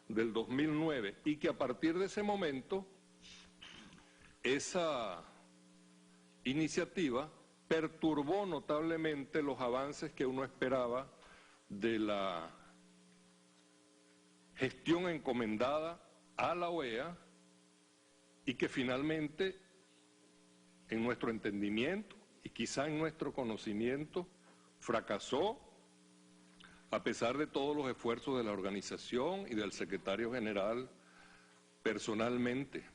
[SPEAKER 4] del 2009, y que a partir de ese momento esa iniciativa perturbó notablemente los avances que uno esperaba de la gestión encomendada a la OEA y que finalmente, en nuestro entendimiento y quizá en nuestro conocimiento, fracasó a pesar de todos los esfuerzos de la organización y del secretario general personalmente,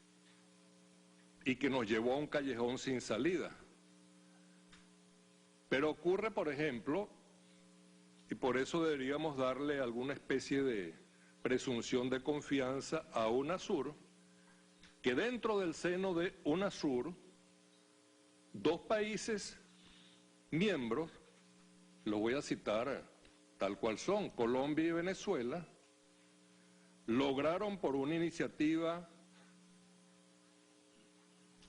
[SPEAKER 4] y que nos llevó a un callejón sin salida. Pero ocurre, por ejemplo, y por eso deberíamos darle alguna especie de presunción de confianza a UNASUR, que dentro del seno de UNASUR, 2 países miembros, lo voy a citar tal cual son, Colombia y Venezuela, lograron por una iniciativa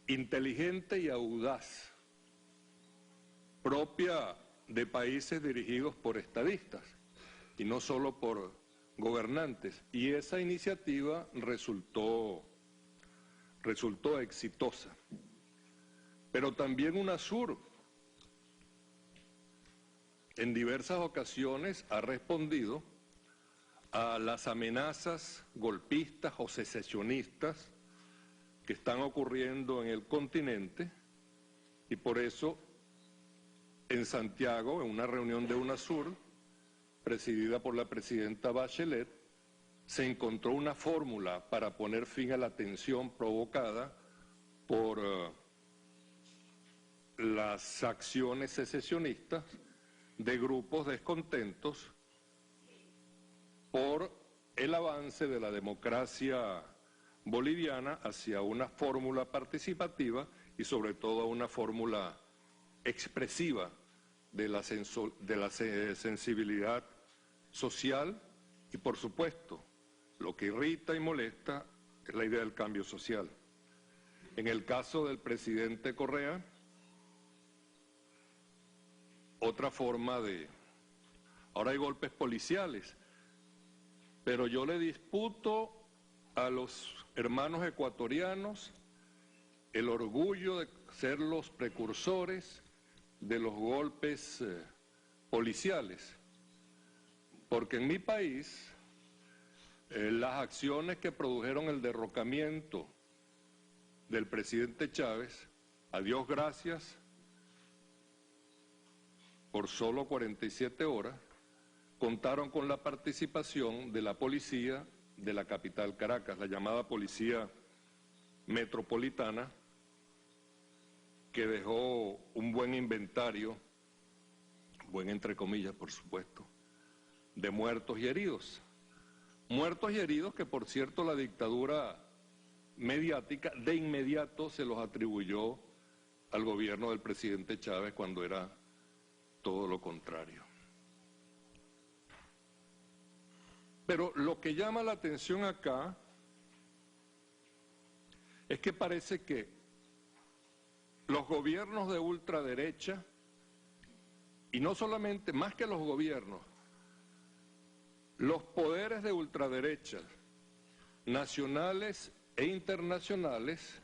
[SPEAKER 4] inteligente y audaz, propia de países dirigidos por estadistas y no solo por gobernantes, y esa iniciativa resultó exitosa. Pero también UNASUR en diversas ocasiones ha respondido a las amenazas golpistas o secesionistas que están ocurriendo en el continente, y por eso en Santiago, en una reunión de UNASUR, presidida por la presidenta Bachelet, se encontró una fórmula para poner fin a la tensión provocada por las acciones secesionistas de grupos descontentos por el avance de la democracia boliviana hacia una fórmula participativa y sobre todo a una fórmula expresiva de la sensibilidad social y, por supuesto, lo que irrita y molesta es la idea del cambio social. En el caso del presidente Correa, otra forma de... Ahora hay golpes policiales, pero yo le disputo a los hermanos ecuatorianos el orgullo de ser los precursores de los golpes policiales, porque en mi país las acciones que produjeron el derrocamiento del presidente Chávez, a Dios gracias, por solo 47 horas, contaron con la participación de la policía de la capital Caracas, la llamada Policía Metropolitana, que dejó un buen inventario, buen entre comillas por supuesto, de muertos y heridos. Muertos y heridos que, por cierto, la dictadura mediática de inmediato se los atribuyó al gobierno del presidente Chávez cuando era todo lo contrario. Pero lo que llama la atención acá es que parece que los gobiernos de ultraderecha, y no solamente, más que los gobiernos, los poderes de ultraderecha, nacionales e internacionales,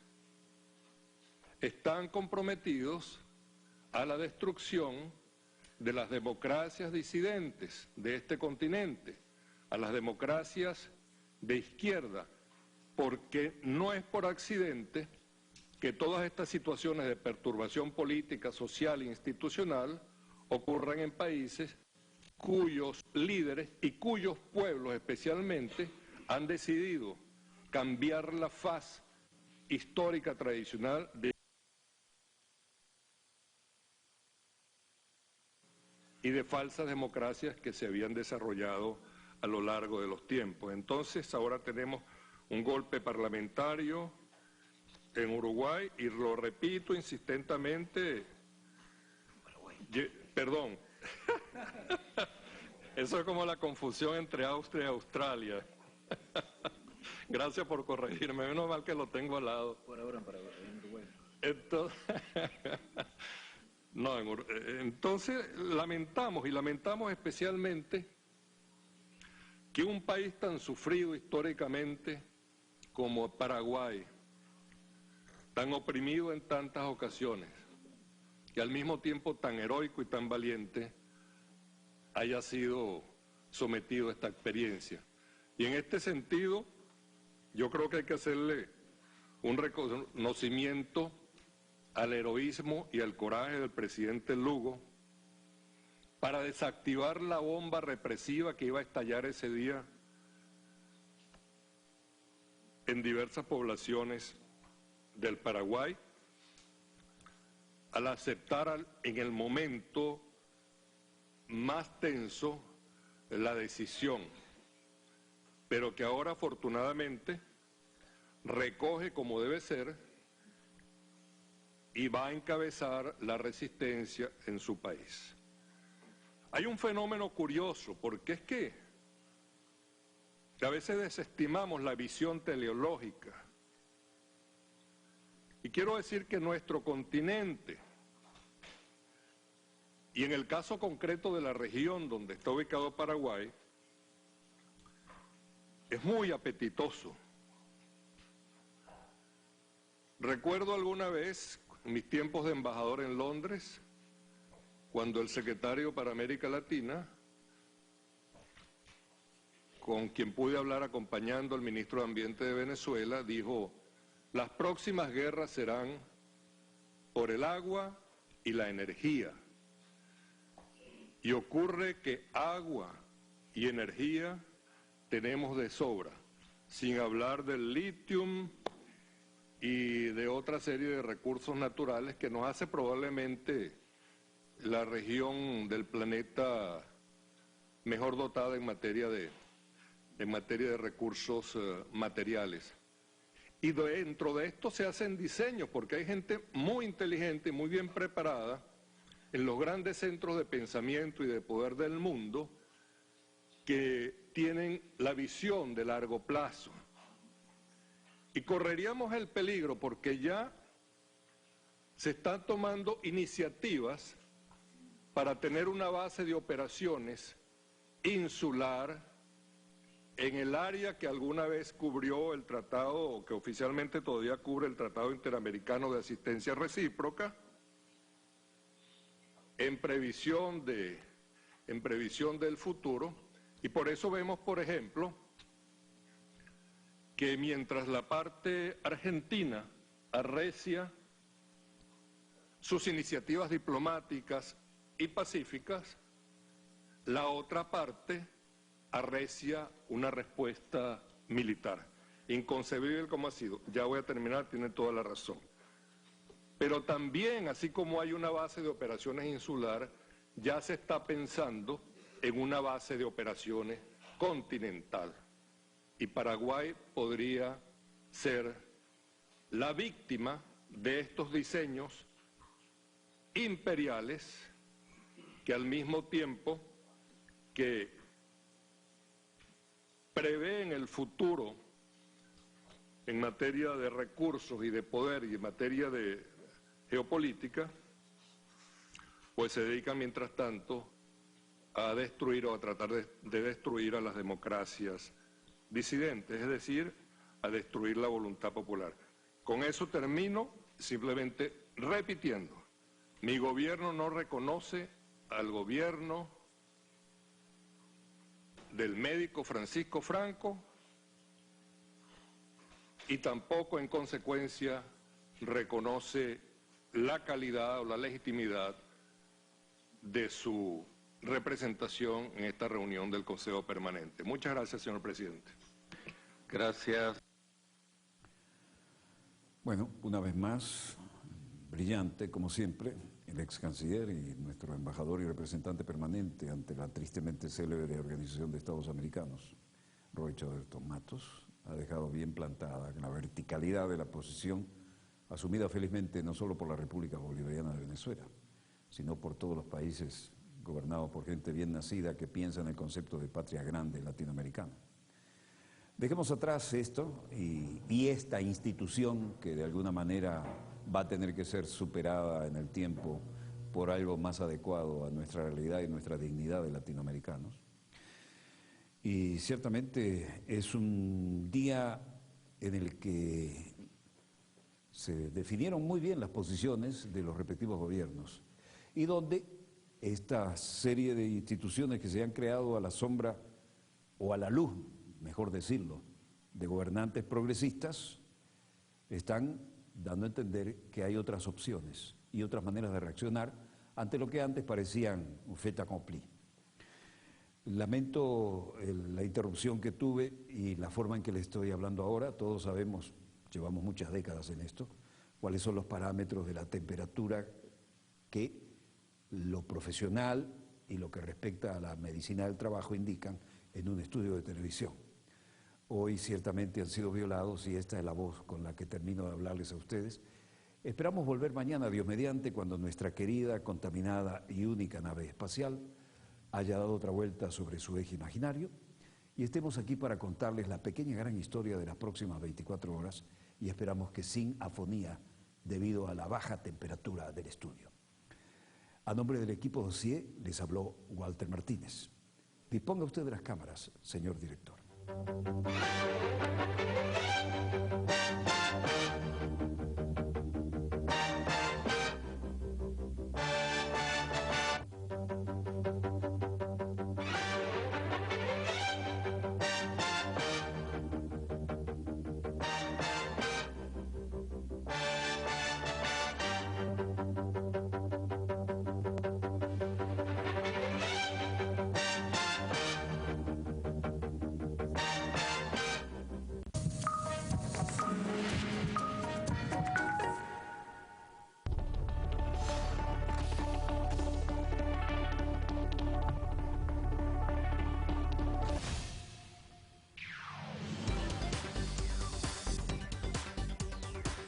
[SPEAKER 4] están comprometidos a la destrucción de las democracias disidentes de este continente, a las democracias de izquierda, porque no es por accidente que todas estas situaciones de perturbación política, social e institucional ocurran en países cuyos líderes y cuyos pueblos especialmente han decidido cambiar la faz histórica tradicional y de falsas democracias que se habían desarrollado a lo largo de los tiempos. Entonces ahora tenemos un golpe parlamentario en Uruguay y lo repito insistentemente, perdón, eso es como la confusión entre Austria y Australia. Gracias por corregirme, menos mal que lo tengo al lado.
[SPEAKER 5] Por ahora en Uruguay.
[SPEAKER 4] Entonces, no, entonces lamentamos especialmente que un país tan sufrido históricamente como Paraguay, tan oprimido en tantas ocasiones, y al mismo tiempo tan heroico y tan valiente, haya sido sometido a esta experiencia. Y en este sentido, yo creo que hay que hacerle un reconocimiento al heroísmo y al coraje del presidente Lugo para desactivar la bomba represiva que iba a estallar ese día en diversas poblaciones del Paraguay, al aceptar en el momento más tenso la decisión, pero que ahora afortunadamente recoge como debe ser y va a encabezar la resistencia en su país. Hay un fenómeno curioso, porque es que a veces desestimamos la visión teleológica. Y quiero decir que nuestro continente, y en el caso concreto de la región donde está ubicado Paraguay, es muy apetitoso. Recuerdo alguna vez, en mis tiempos de embajador en Londres, cuando el secretario para América Latina, con quien pude hablar acompañando al ministro de Ambiente de Venezuela, dijo: las próximas guerras serán por el agua y la energía. Y ocurre que agua y energía tenemos de sobra, sin hablar del litio y de otra serie de recursos naturales que nos hace probablemente la región del planeta mejor dotada en materia de recursos materiales. Y dentro de esto se hacen diseños, porque hay gente muy inteligente y muy bien preparada en los grandes centros de pensamiento y de poder del mundo que tienen la visión de largo plazo. Y correríamos el peligro, porque ya se están tomando iniciativas para tener una base de operaciones insular en el área que alguna vez cubrió el tratado, o que oficialmente todavía cubre el Tratado Interamericano de Asistencia Recíproca, en previsión del futuro. Y por eso vemos, por ejemplo, que mientras la parte argentina arrecia sus iniciativas diplomáticas y pacíficas, la otra parte arrecia una respuesta militar. Inconcebible como ha sido. Ya voy a terminar, tiene toda la razón. Pero también, así como hay una base de operaciones insular, ya se está pensando en una base de operaciones continental. Y Paraguay podría ser la víctima de estos diseños imperiales que al mismo tiempo que prevén el futuro en materia de recursos y de poder y en materia de geopolítica, pues se dedican mientras tanto a destruir o a tratar de destruir a las democracias disidentes, es decir, a destruir la voluntad popular. Con eso termino simplemente repitiendo, mi gobierno no reconoce al gobierno del médico Francisco Franco y tampoco en consecuencia reconoce la calidad o la legitimidad de su representación en esta reunión del Consejo Permanente. Muchas gracias, señor presidente.
[SPEAKER 2] Gracias.
[SPEAKER 5] Bueno, una vez más, brillante, como siempre, el ex canciller y nuestro embajador y representante permanente ante la tristemente célebre Organización de Estados Americanos, Roy Chatterton Matos, ha dejado bien plantada la verticalidad de la posición asumida felizmente no solo por la República Bolivariana de Venezuela, sino por todos los países gobernados por gente bien nacida que piensa en el concepto de patria grande latinoamericana. Dejemos atrás esto y esta institución que de alguna manera va a tener que ser superada en el tiempo por algo más adecuado a nuestra realidad y nuestra dignidad de latinoamericanos. Y ciertamente es un día en el que se definieron muy bien las posiciones de los respectivos gobiernos y donde esta serie de instituciones que se han creado a la sombra o a la luz, mejor decirlo, de gobernantes progresistas, están dando a entender que hay otras opciones y otras maneras de reaccionar ante lo que antes parecían un fait accompli. Lamento la interrupción que tuve y la forma en que le estoy hablando ahora. Todos sabemos, llevamos muchas décadas en esto, cuáles son los parámetros de la temperatura que lo profesional y lo que respecta a la medicina del trabajo indican en un estudio de televisión. Hoy ciertamente han sido violados y esta es la voz con la que termino de hablarles a ustedes. Esperamos volver mañana, Dios mediante, cuando nuestra querida, contaminada y única nave espacial haya dado otra vuelta sobre su eje imaginario y estemos aquí para contarles la pequeña gran historia de las próximas 24 horas y esperamos que sin afonía debido a la baja temperatura del estudio. A nombre del equipo Dossier les habló Walter Martínez. Disponga usted de las cámaras, señor director.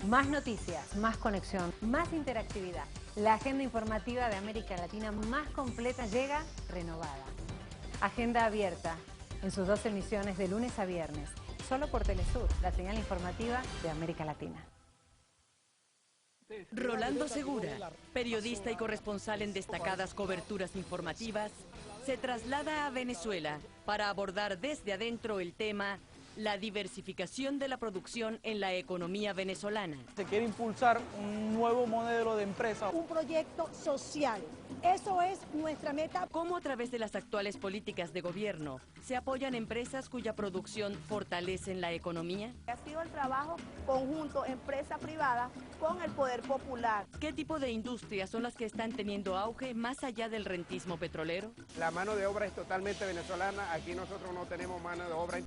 [SPEAKER 6] Más noticias, más conexión, más interactividad. La agenda informativa de América Latina más completa llega renovada. Agenda abierta en sus 2 emisiones de lunes a viernes, solo por Telesur, la señal informativa de América Latina.
[SPEAKER 7] Rolando Segura, periodista y corresponsal en destacadas coberturas informativas, se traslada a Venezuela para abordar desde adentro el tema la diversificación de la producción en la economía venezolana.
[SPEAKER 8] Se quiere impulsar un nuevo modelo de empresa.
[SPEAKER 9] Un proyecto social. Eso es nuestra meta.
[SPEAKER 7] ¿Cómo a través de las actuales políticas de gobierno se apoyan empresas cuya producción fortalecen la economía?
[SPEAKER 9] Ha sido el trabajo conjunto empresa privada con el poder popular.
[SPEAKER 7] ¿Qué tipo de industrias son las que están teniendo auge más allá del rentismo petrolero?
[SPEAKER 10] La mano de obra es totalmente venezolana. Aquí nosotros no tenemos mano de obra